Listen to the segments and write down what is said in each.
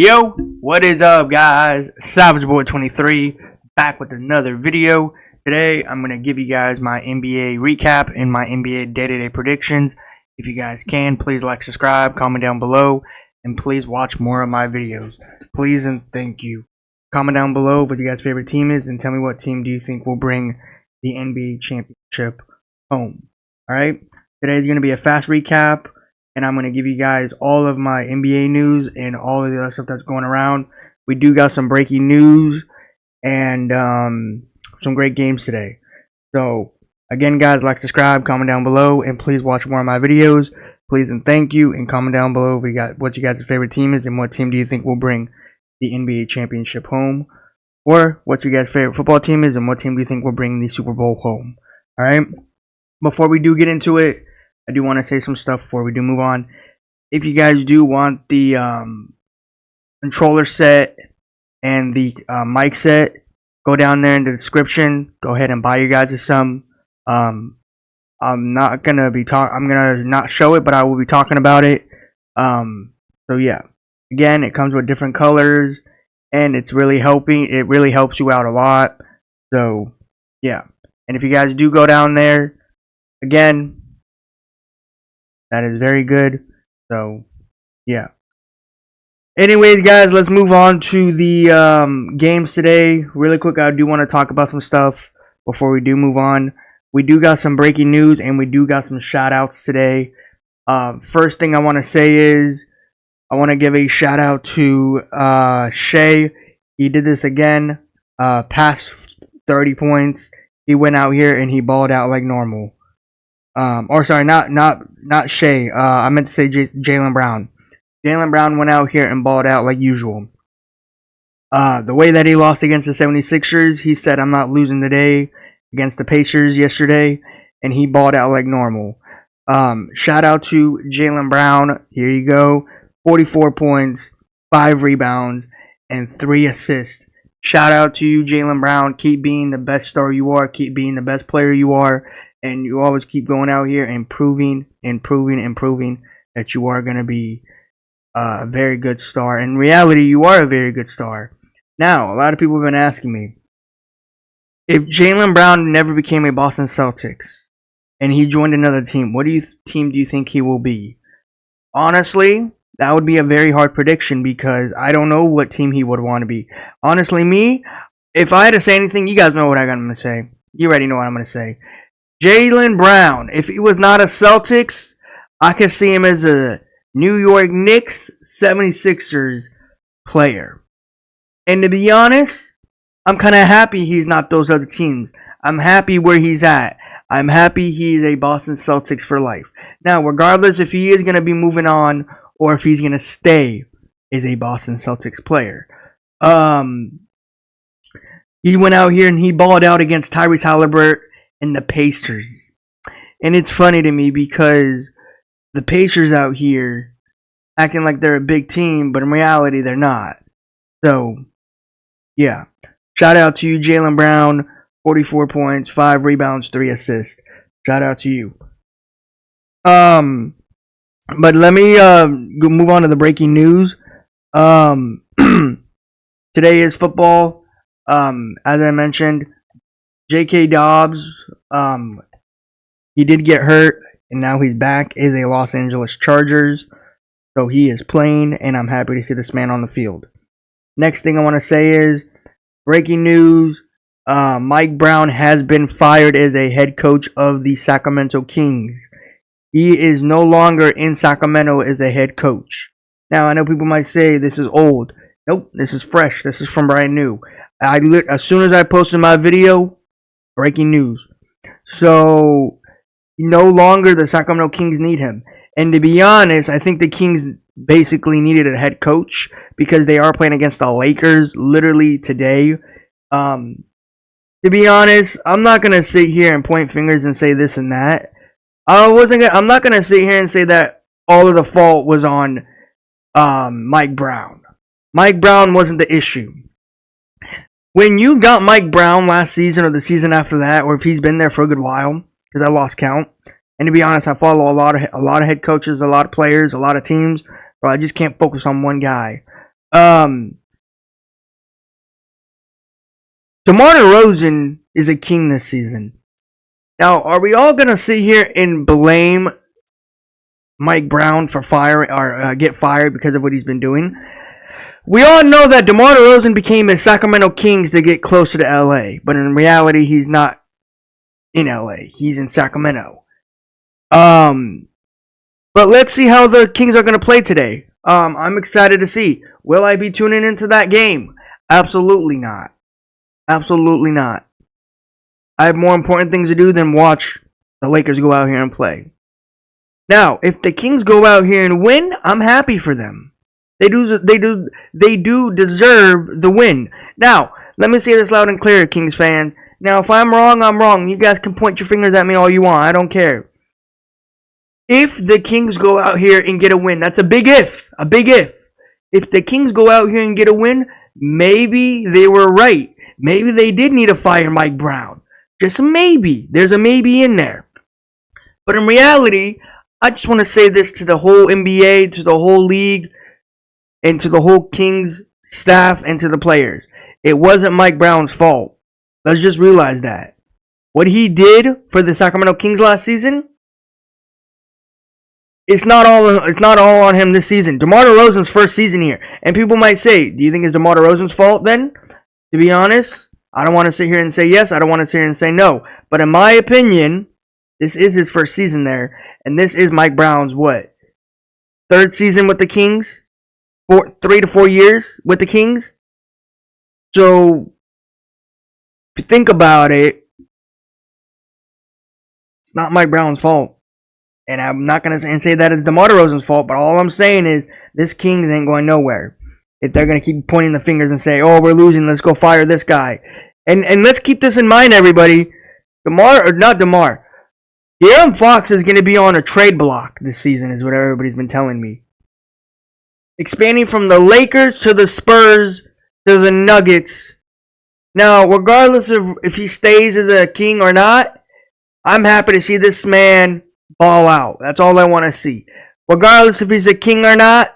Yo, what is up, guys? Savage Boy 23 back with another video. Today, I'm going to give you guys my NBA recap and my NBA day-to-day predictions. If you guys can, please like, subscribe, comment down below, and please watch more of my videos. Please and thank you. Comment down below what your guys' favorite team is and tell me what team do you think will bring the NBA championship home. Alright? Today's going to be a fast recap, and I'm going to give you guys all of my NBA news and all of the other stuff that's going around. We do got some breaking news and some great games today. So, again, guys, like, subscribe, comment down below, and please watch more of my videos. Please and thank you, and comment down below what you guys' favorite team is and what team do you think will bring the NBA championship home. Or what you guys' favorite football team is and what team do you think will bring the Super Bowl home. Alright? Before we do get into it, I do want to say some stuff before we do move on. If you guys do want the controller set and the mic set, go down there in the description. Go ahead and buy you guys some. I'm not gonna be I'm gonna not show it, but I will be talking about it. So yeah, again, it comes with different colors, and it's really helping. It really helps you out a lot. So yeah, and if you guys do go down there, again, that is very good. So, yeah. Anyways, guys, let's move on to the games today. Really quick, I do want to talk about some stuff before we do move on. We do got some breaking news, and we do got some shout-outs today. First thing I want to say is I want to give a shout-out to Shai. He did this again. Past 30 points. He went out here, and he balled out like normal. Or sorry, not Shai. I meant to say Jaylen Brown. Jaylen Brown went out here and balled out like usual. The way that he lost against the 76ers, he said, I'm not losing today against the Pacers yesterday, and he balled out like normal. Shout out to Jaylen Brown. Here you go. 44 points, 5 rebounds, and 3 assists. Shout out to you, Jaylen Brown. Keep being the best star you are. Keep being the best player you are. And you always keep going out here and proving that you are going to be a very good star. In reality, you are a very good star. Now, a lot of people have been asking me, if Jaylen Brown never became a Boston Celtics and he joined another team, what team do you think he will be? Honestly, that would be a very hard prediction because I don't know what team he would want to be. Honestly, me, if I had to say anything, you guys know what I'm going to say. You already know what I'm going to say. Jaylen Brown, if he was not a Celtics, I could see him as a New York Knicks 76ers player. And to be honest, I'm kind of happy he's not those other teams. I'm happy where he's at. I'm happy he's a Boston Celtics for life. Now, regardless if he is going to be moving on or if he's going to stay as a Boston Celtics player. He went out here and he balled out against Tyrese Haliburton and the Pacers. And it's funny to me because the Pacers out here acting like they're a big team, but in reality they're not. So, yeah. Shout out to you, Jaylen Brown. 44 points, 5 rebounds, 3 assists. Shout out to you. But let me move on to the breaking news. Today is football. As I mentioned, J.K. Dobbs, he did get hurt, and now he's back as a Los Angeles Chargers. So he is playing, and I'm happy to see this man on the field. Next thing I want to say is, breaking news, Mike Brown has been fired as a head coach of the Sacramento Kings. He is no longer in Sacramento as a head coach. Now, I know people might say this is old. Nope, this is fresh. This is from brand new. As soon as I posted my video, breaking news. So, no longer the Sacramento Kings need him. And to be honest, I think the Kings basically needed a head coach because they are playing against the Lakers literally today. To be honest, I'm not going to sit here and point fingers and say this and that. I'm not going to sit here and say that all of the fault was on Mike Brown. Mike Brown wasn't the issue. When you got Mike Brown last season or the season after that, or if he's been there for a good while, because I lost count. And to be honest, I follow a lot of head coaches, a lot of players, a lot of teams, but I just can't focus on one guy. DeMar DeRozan is a king this season. Now, are we all gonna sit here and blame Mike Brown for fire or get fired because of what he's been doing? We all know that DeMar DeRozan became a Sacramento Kings to get closer to LA, but in reality, he's not in LA. He's in Sacramento. But let's see how the Kings are gonna play today. I'm excited to see. Will I be tuning into that game? Absolutely not. Absolutely not. I have more important things to do than watch the Lakers go out here and play. Now, if the Kings go out here and win, I'm happy for them. They do deserve the win. Now, let me say this loud and clear, Kings fans. Now, if I'm wrong, I'm wrong. You guys can point your fingers at me all you want. I don't care. If the Kings go out here and get a win, that's a big if. A big if. If the Kings go out here and get a win, maybe they were right. Maybe they did need to fire Mike Brown. Just maybe. There's a maybe in there. But in reality, I just want to say this to the whole NBA, to the whole league, and to the whole Kings staff and to the players. It wasn't Mike Brown's fault. Let's just realize that. What he did for the Sacramento Kings last season, it's not all on him this season. DeMar DeRozan's first season here. And people might say, do you think it's DeMar DeRozan's fault then? To be honest, I don't want to sit here and say yes. I don't want to sit here and say no. But in my opinion, this is his first season there. And this is Mike Brown's what? Third season with the Kings? 3 to 4 years with the Kings? So, if you think about it, it's not Mike Brown's fault. And I'm not going to say that it's DeMar DeRozan's fault, but all I'm saying is this Kings ain't going nowhere. If they're going to keep pointing the fingers and say, oh, we're losing, let's go fire this guy. And let's keep this in mind, everybody. De'Aaron Fox is going to be on a trade block this season, is what everybody's been telling me. Expanding from the Lakers to the Spurs to the Nuggets. Now, regardless of if he stays as a King or not, I'm happy to see this man ball out. That's all I want to see. Regardless if he's a King or not,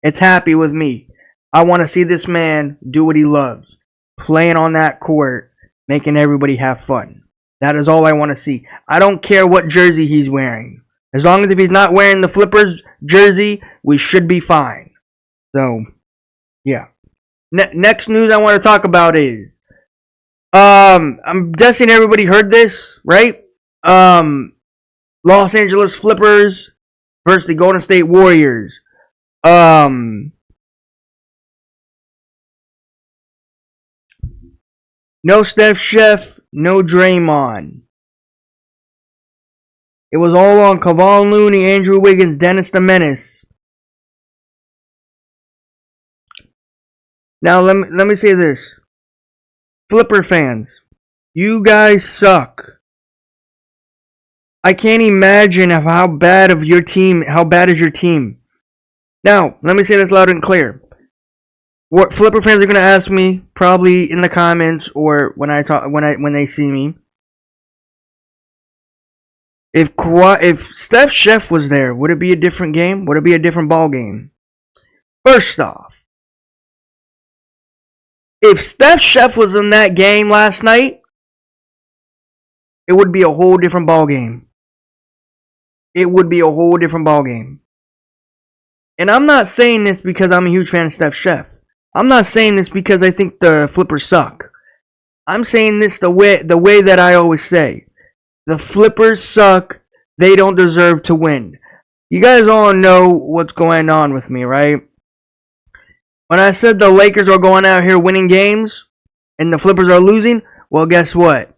it's happy with me. I want to see this man do what he loves. Playing on that court, making everybody have fun. That is all I want to see. I don't care what jersey he's wearing. As long as if he's not wearing the Flippers jersey, we should be fine. So, yeah. Next news I want to talk about is, I'm guessing everybody heard this, right? Los Angeles Flippers versus the Golden State Warriors. No Steph Chef, no Draymond. It was all on Kevon Looney, Andrew Wiggins, Dennis the Menace. Now let me say this. Flipper fans, you guys suck. I can't imagine how bad is your team. Now, let me say this loud and clear. What Flipper fans are gonna ask me, probably in the comments or when they see me. If Steph Chef was there, would it be a different game? Would it be a different ball game? First off, if Steph Chef was in that game last night, it would be a whole different ball game. It would be a whole different ball game. And I'm not saying this because I'm a huge fan of Steph Chef. I'm not saying this because I think the Flippers suck. I'm saying this the way that I always say. The Flippers suck. They don't deserve to win. You guys all know what's going on with me, right? When I said the Lakers are going out here winning games and the Flippers are losing, well, guess what?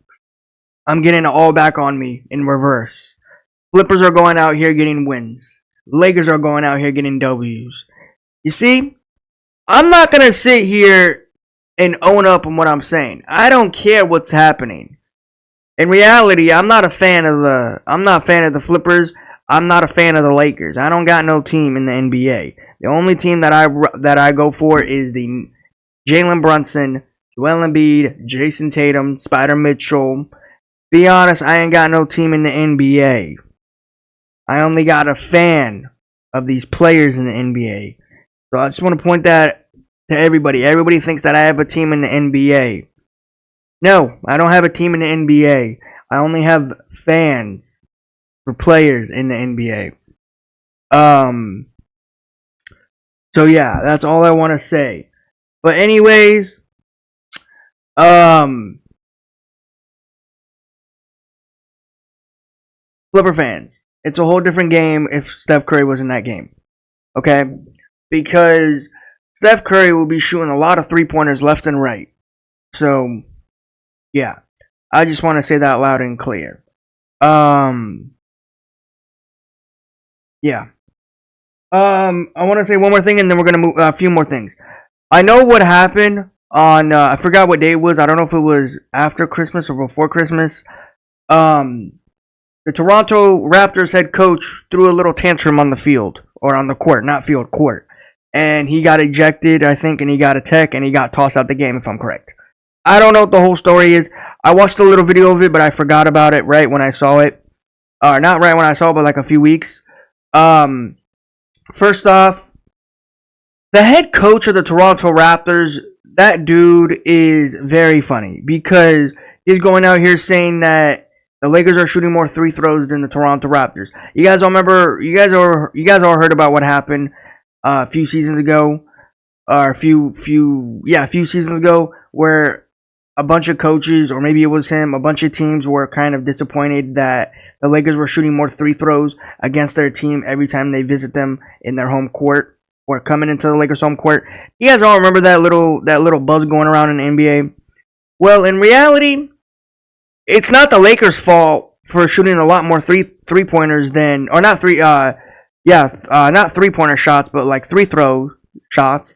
I'm getting it all back on me in reverse. Flippers are going out here getting wins. Lakers are going out here getting W's. You see? I'm not going to sit here and own up on what I'm saying. I don't care what's happening. In reality, I'm not a fan of the Flippers. I'm not a fan of the Lakers. I don't got no team in the NBA. The only team that I go for is the Jalen Brunson, Joel Embiid, Jason Tatum, Spider Mitchell. Be honest, I ain't got no team in the NBA. I only got a fan of these players in the NBA. So I just want to point that to everybody. Everybody thinks that I have a team in the NBA. No, I don't have a team in the NBA. I only have fans for players in the NBA. So yeah, that's all I want to say. But anyways, Clipper fans, it's a whole different game if Steph Curry was in that game. Okay? Because Steph Curry will be shooting a lot of three-pointers left and right. So, yeah. I just want to say that loud and clear. Yeah. I want to say one more thing, and then we're gonna move a few more things. I know what happened on. I forgot what day it was. I don't know if it was after Christmas or before Christmas. The Toronto Raptors head coach threw a little tantrum on the field or on the court, not field, court, and he got ejected, I think, and he got a tech, and he got tossed out the game, if I'm correct. I don't know what the whole story is. I watched a little video of it, but I forgot about it right when I saw it. Not right when I saw it, but like a few weeks. First off, the head coach of the Toronto Raptors, that dude is very funny because he's going out here saying that the Lakers are shooting more free throws than the Toronto Raptors. You guys all remember? You guys all heard about what happened a few seasons ago, or a few seasons ago, where a bunch of coaches, or maybe it was him, a bunch of teams were kind of disappointed that the Lakers were shooting more free throws against their team every time they visit them in their home court or coming into the Lakers home court. You guys all remember that little buzz going around in the NBA? Well, in reality, it's not the Lakers' fault for shooting a lot more three-pointers than, or not not three-pointer shots, but like three-throw shots.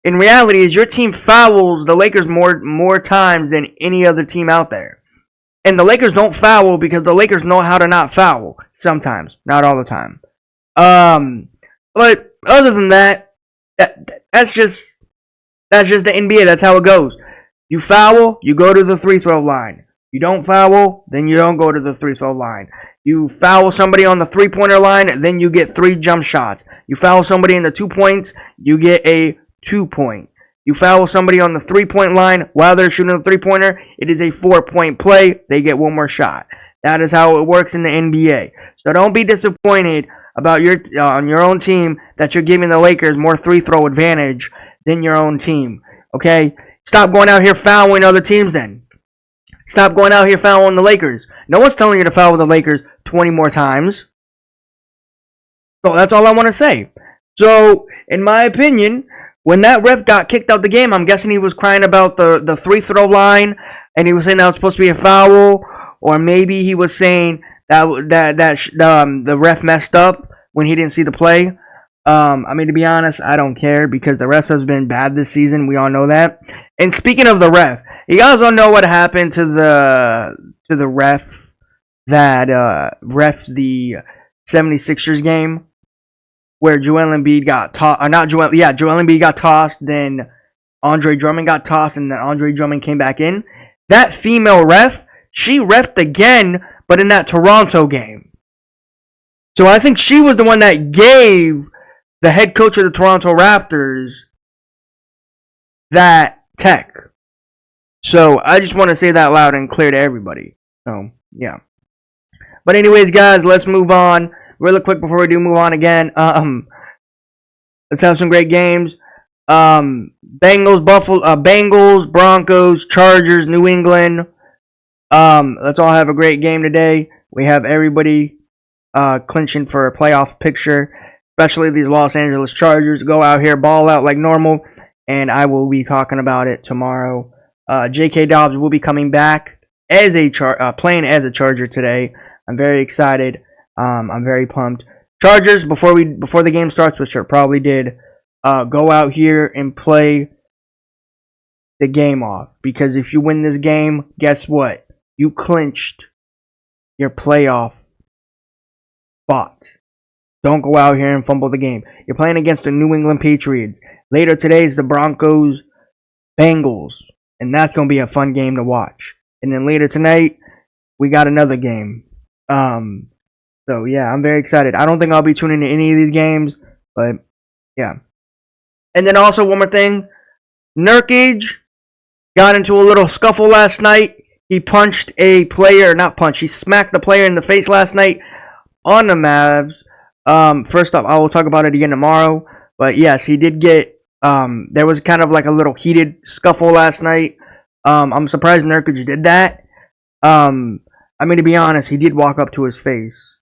In reality, is your team fouls the Lakers more times than any other team out there. And the Lakers don't foul because the Lakers know how to not foul sometimes, not all the time. But other than that, that's just the NBA. That's how it goes. You foul, you go to the free-throw line. You don't foul, then you don't go to the free-throw line. You foul somebody on the three-pointer line, then you get 3 jump shots. You foul somebody in the 2 points, you get a 2-point. You foul somebody on the 3-point line while they're shooting a 3-pointer, it is a 4-point play. They get 1 more shot. That is how it works in the NBA. So don't be disappointed about on your own team that you're giving the Lakers more free-throw advantage than your own team. Okay? Stop going out here fouling other teams then. Stop going out here fouling the Lakers. No one's telling you to foul the Lakers 20 more times. So that's all I want to say. So, in my opinion, when that ref got kicked out the game, I'm guessing he was crying about the free-throw line, and he was saying that was supposed to be a foul, or maybe he was saying that the ref messed up when he didn't see the play. I mean, to be honest, I don't care because the refs has been bad this season. We all know that. And speaking of the ref, you guys don't know what happened to the ref that ref the 76ers game where Joel Embiid got tossed. Joel Embiid got tossed. Then Andre Drummond got tossed, and then Andre Drummond came back in. That female ref, she refed again, but in that Toronto game. So I think she was the one that gave the head coach of the Toronto Raptors that tech. So I just want to say that loud and clear to everybody. So yeah. But anyways, guys, let's move on really quick before we do move on again. Let's have some great games. Bengals, Broncos, Chargers, New England. Let's all have a great game today. We have everybody clinching for a playoff picture. Especially these Los Angeles Chargers. Go out here, ball out like normal, and I will be talking about it tomorrow. J.K. Dobbs will be coming back as playing as a Charger today. I'm very excited. I'm very pumped. Chargers, before the game starts, which I probably did, go out here and play the game off. Because if you win this game, guess what? You clinched your playoff spot. Don't go out here and fumble the game. You're playing against the New England Patriots. Later today is the Broncos Bengals. And that's going to be a fun game to watch. And then later tonight, we got another game. So, yeah, I'm very excited. I don't think I'll be tuning into any of these games. But, yeah. And then also, one more thing. Nurkic got into a little scuffle last night. He punched a player, not punch, he smacked the player in the face last night on the Mavs. First off, I will talk about it again tomorrow. But yes, he did get, there was kind of like a little heated scuffle last night. I'm surprised Nurkic did that. I mean, to be honest, he did walk up to his face.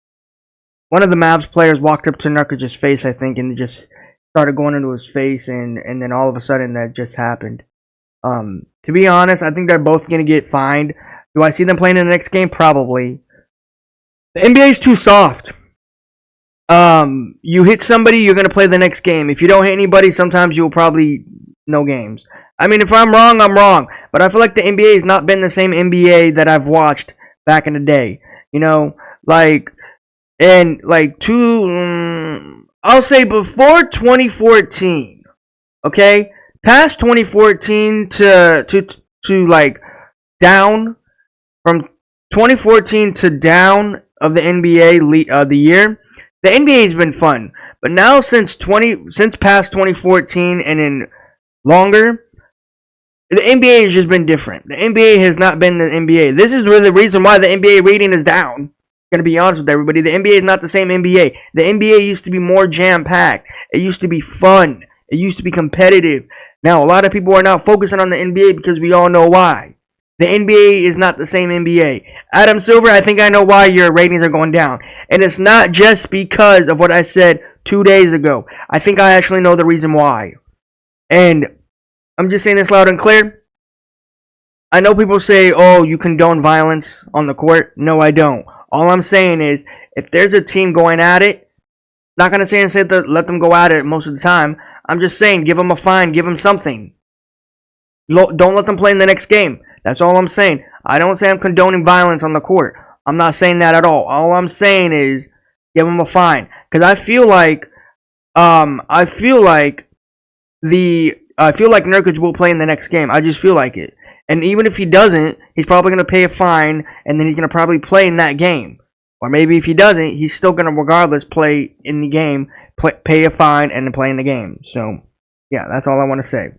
One of the Mavs players walked up to Nurkic's face, I think, and just started going into his face, and then all of a sudden that just happened. To be honest, I think they're both going to get fined. Do I see them playing in the next game? Probably. The NBA is too soft. You hit somebody, you're going to play the next game. If you don't hit anybody, sometimes you'll probably no games. I mean, if I'm wrong, I'm wrong. But I feel like the NBA has not been the same NBA that I've watched back in the day. You know, like, and like I'll say before 2014, okay? Past 2014 to like down, from 2014 to down of the NBA the year, the NBA has been fun. But now since past 2014 and then longer, the NBA has just been different. The NBA has not been the NBA. This is really the reason why the NBA rating is down. I'm gonna be honest with everybody. The NBA is not the same NBA. The NBA used to be more jam-packed. It used to be fun. It used to be competitive. Now, a lot of people are now focusing on the NBA because we all know why. The NBA is not the same NBA. Adam Silver, I think I know why your ratings are going down. And it's not just because of what I said 2 days ago. I think I actually know the reason why. And I'm just saying this loud and clear. I know people say, oh, you condone violence on the court. No, I don't. All I'm saying is, if there's a team going at it, not going to say let them go at it most of the time. I'm just saying, give them a fine, give them something. Don't let them play in the next game. That's all I'm saying. I don't say I'm condoning violence on the court. I'm not saying that at all. All I'm saying is, give them a fine. Because I feel like Nurkic will play in the next game. I just feel like it. And even if he doesn't, he's probably going to pay a fine, and then he's going to probably play in that game. Or maybe if he doesn't, he's still going to regardless play in the game, pay a fine, and then play in the game. So, yeah, that's all I want to say.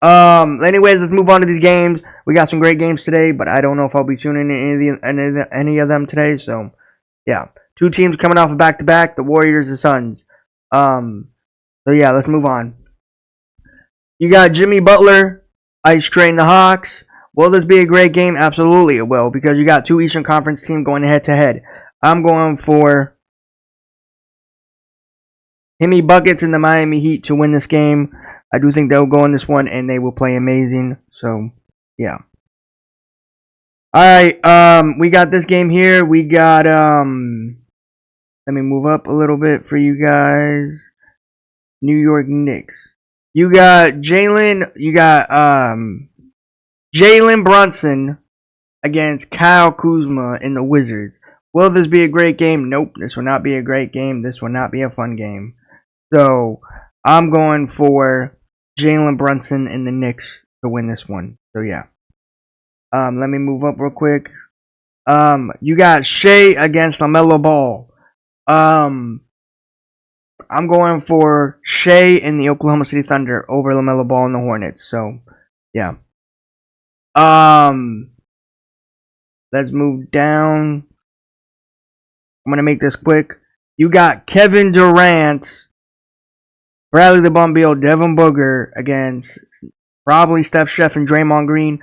Anyways, let's move on to these games. We got some great games today, but I don't know if I'll be tuning in any of them today. So, yeah. Two teams coming off of back-to-back, the Warriors and Suns. So, yeah, let's move on. You got Jimmy Butler, Ice Train the Hawks. Will this be a great game? Absolutely it will, because you got two Eastern Conference teams going head-to-head. I'm going for Jimmy Buckets and the Miami Heat to win this game. I do think they'll go in this one, and they will play amazing. So, yeah. Alright, we got this game here. We got, let me move up a little bit for you guys. New York Knicks. You got Jalen Brunson against Kyle Kuzma in the Wizards. Will this be a great game? Nope, this will not be a great game. This will not be a fun game. So, I'm going for Jalen Brunson and the Knicks to win this one. So, yeah. Let me move up real quick. You got Shea against LaMelo Ball. I'm going for Shea and the Oklahoma City Thunder over LaMelo Ball and the Hornets. So, yeah. Let's move down. I'm going to make this quick. You got Kevin Durant, Bradley the Bum Beal, Devin Booker against probably Steph Chef and Draymond Green.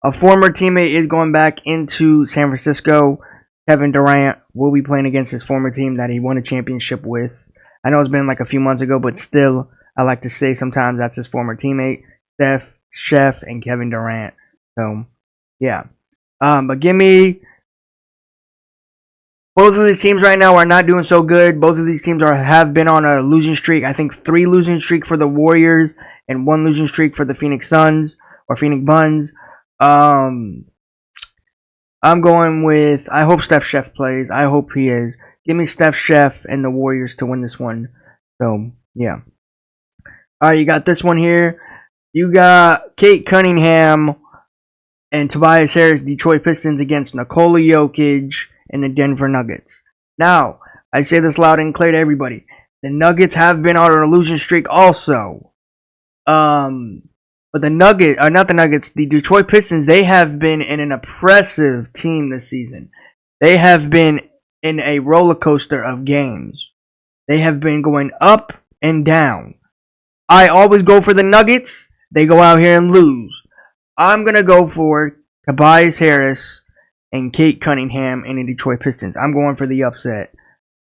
A former teammate is going back into San Francisco. Kevin Durant will be playing against his former team that he won a championship with. I know it's been like a few months ago, but still, I like to say sometimes that's his former teammate, Steph Chef and Kevin Durant. So, yeah. But give me... Both of these teams right now are not doing so good. Both of these teams have been on a losing streak. I think 3 losing streak for the Warriors and 1 losing streak for the Phoenix Suns or Phoenix Buns. I'm going with... I hope Steph Chef plays. I hope he is. Give me Steph Chef and the Warriors to win this one. So, yeah. Alright, you got this one here. You got Kate Cunningham and Tobias Harris, Detroit Pistons against Nikola Jokic and the Denver Nuggets. Now, I say this loud and clear to everybody. The Nuggets have been on a losing streak also. But the not the Nuggets, the Detroit Pistons, they have been in an impressive team this season. They have been in a roller coaster of games. They have been going up and down. I always go for the Nuggets. They go out here and lose. I'm going to go for Tobias Harris and Kate Cunningham in the Detroit Pistons. I'm going for the upset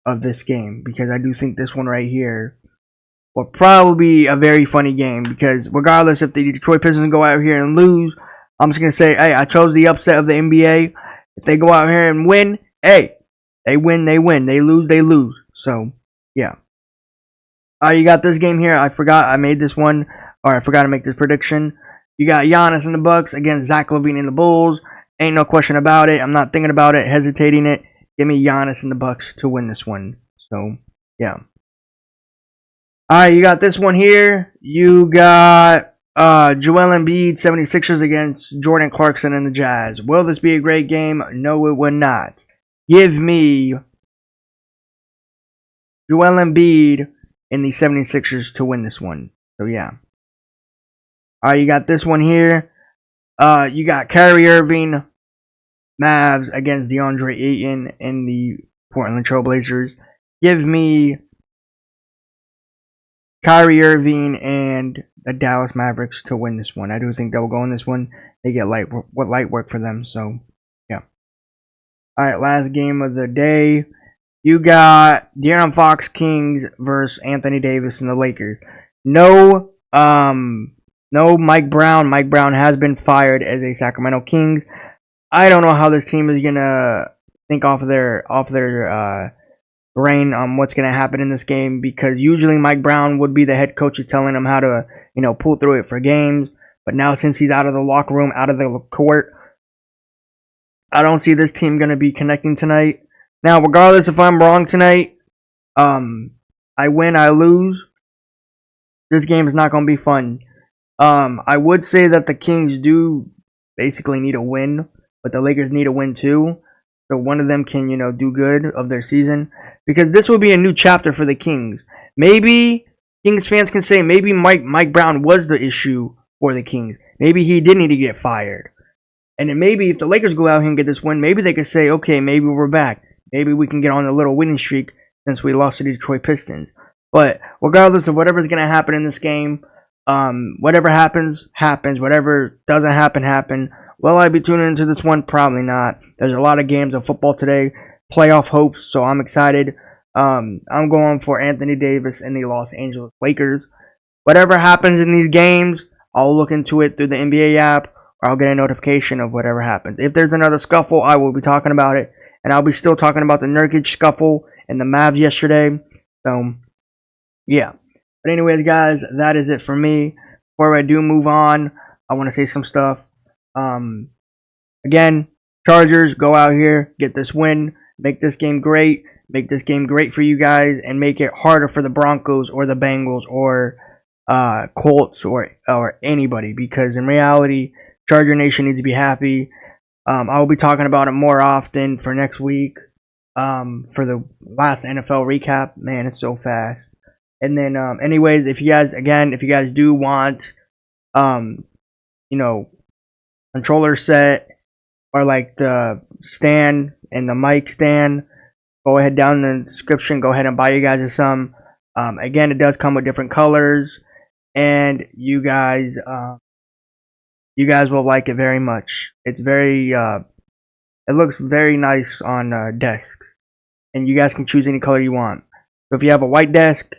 of this game because I do think this one right here will probably be a very funny game because regardless if the Detroit Pistons go out here and lose, I'm just going to say, hey, I chose the upset of the NBA. If they go out here and win, hey, they win, they win. They lose, they lose. So, yeah. You got this game here. I forgot I made this one, or I forgot to make this prediction. You got Giannis in the Bucks against Zach LaVine in the Bulls. Ain't no question about it. I'm not thinking about it, hesitating it. Give me Giannis in the Bucks to win this one. So, yeah. Alright, you got this one here. You got Joel Embiid, 76ers against Jordan Clarkson and the Jazz. Will this be a great game? No, it will not. Give me Joel Embiid in the 76ers to win this one. So, yeah. Alright, you got this one here. You got Kyrie Irving, Mavs against DeAndre Ayton and the Portland Trailblazers. Give me Kyrie Irving and the Dallas Mavericks to win this one. I do think they'll go in this one. They get light work for them. So, yeah. Alright, last game of the day. You got De'Aaron Fox Kings versus Anthony Davis and the Lakers. No Mike Brown. Mike Brown has been fired as a Sacramento Kings. I don't know how this team is gonna think off their brain on what's gonna happen in this game because usually Mike Brown would be the head coach telling them how to pull through it for games. But now since he's out of the locker room, out of the court, I don't see this team gonna be connecting tonight. Now, regardless if I'm wrong tonight, I win, I lose. This game is not gonna be fun. I would say that the Kings do basically need a win, but the Lakers need a win too. So one of them can, do good of their season. Because this will be a new chapter for the Kings. Maybe Kings fans can say maybe Mike Brown was the issue for the Kings. Maybe he did need to get fired. And then maybe if the Lakers go out here and get this win, maybe they could say, okay, maybe we're back. Maybe we can get on a little winning streak since we lost to the Detroit Pistons. But regardless of whatever's going to happen in this game, whatever happens, happens. Whatever doesn't happen. Will I be tuning into this one? Probably not. There's a lot of games of football today. Playoff hopes, so I'm excited. I'm going for Anthony Davis and the Los Angeles Lakers. Whatever happens in these games, I'll look into it through the NBA app, or I'll get a notification of whatever happens. If there's another scuffle, I will be talking about it. And I'll be still talking about the Nurkic scuffle and the Mavs yesterday. So, yeah. But anyways, guys, that is it for me. Before I do move on, I want to say some stuff. Again, Chargers, go out here, get this win, make this game great, make this game great for you guys, and make it harder for the Broncos or the Bengals or Colts or anybody. Because in reality, Charger Nation needs to be happy. I will be talking about it more often for next week. For the last NFL recap, man, it's so fast. And then, anyways, if you guys do want, controller set or like the stand and the mic stand, go ahead down in the description. Go ahead and buy you guys some. Again, it does come with different colors, and you guys will like it very much. It's very, it looks very nice on desks, and you guys can choose any color you want. So if you have a white desk,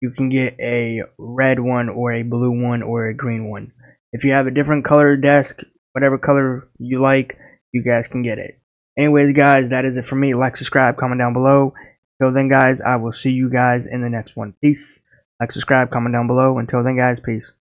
you can get a red one or a blue one or a green one. If you have a different color desk, whatever color you like, you guys can get it. Anyways, guys, that is it for me. Like, subscribe, comment down below. Until then, guys, I will see you guys in the next one. Peace. Like, subscribe, comment down below. Until then, guys, peace.